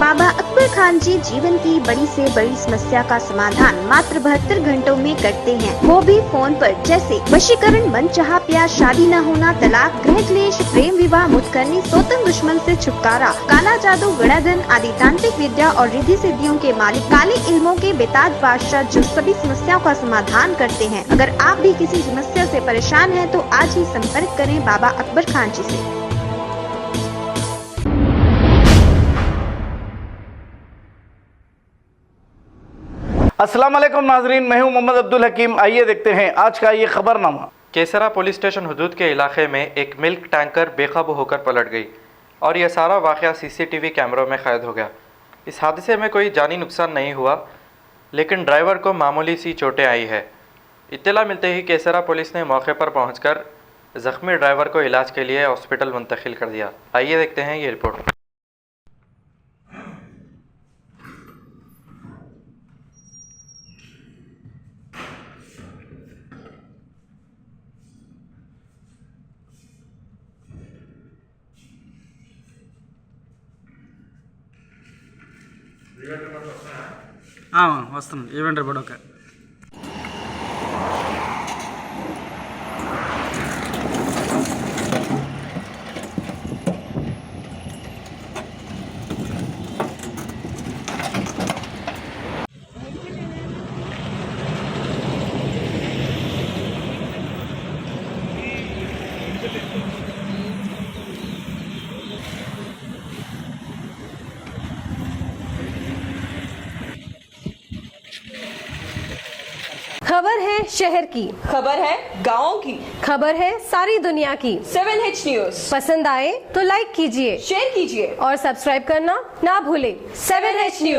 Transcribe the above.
बाबा अकबर खान जी जीवन की बड़ी से बड़ी समस्या का समाधान मात्र 72 घंटों में करते हैं, वो भी फोन पर। जैसे वशीकरण, मनचाहा प्यार, शादी न होना, तलाक, गृह क्लेश, प्रेम विवाह, मुतकरनी, सोतन दुश्मन से छुटकारा, काला जादू, गणाधन आदि तांत्रिक विद्या और रिद्धि सिद्धियों के मालिक काले इल्मों के बेताज बादशाह जो सभी समस्याओं का समाधान करते हैं। अगर आप भी किसी समस्या से परेशान हैं तो आज ही संपर्क करें बाबा अकबर खान जी से। अस्सलाम वालेकुम नाजरीन, मैं हूं मोहम्मद अब्दुल हकीम। आइए देखते हैं आज का ये खबरनामा। केसरा पुलिस स्टेशन हुदूद के इलाके में एक मिल्क टैंकर बेकाबू होकर पलट गई और यह सारा वाक़या सीसीटीवी कैमरों में कैद हो गया। इस हादसे में कोई जानी नुकसान नहीं हुआ, लेकिन ड्राइवर को मामूली सी चोटें आई है। इत्तला मिलते ही केसरा पुलिस ने मौके पर पहुंचकर ज़ख्मी ड्राइवर को इलाज के लिए हॉस्पिटल मुंतकिल कर दिया। आइए देखते हैं ये रिपोर्ट। వస్తున్నాను ఈవెంట్ రిపోర్ట్ ఓకే. खबर है शहर की, खबर है गाँव की, खबर है सारी दुनिया की। 7H न्यूज पसंद आए तो लाइक कीजिए, शेयर कीजिए और सब्सक्राइब करना ना भूले। 7H news.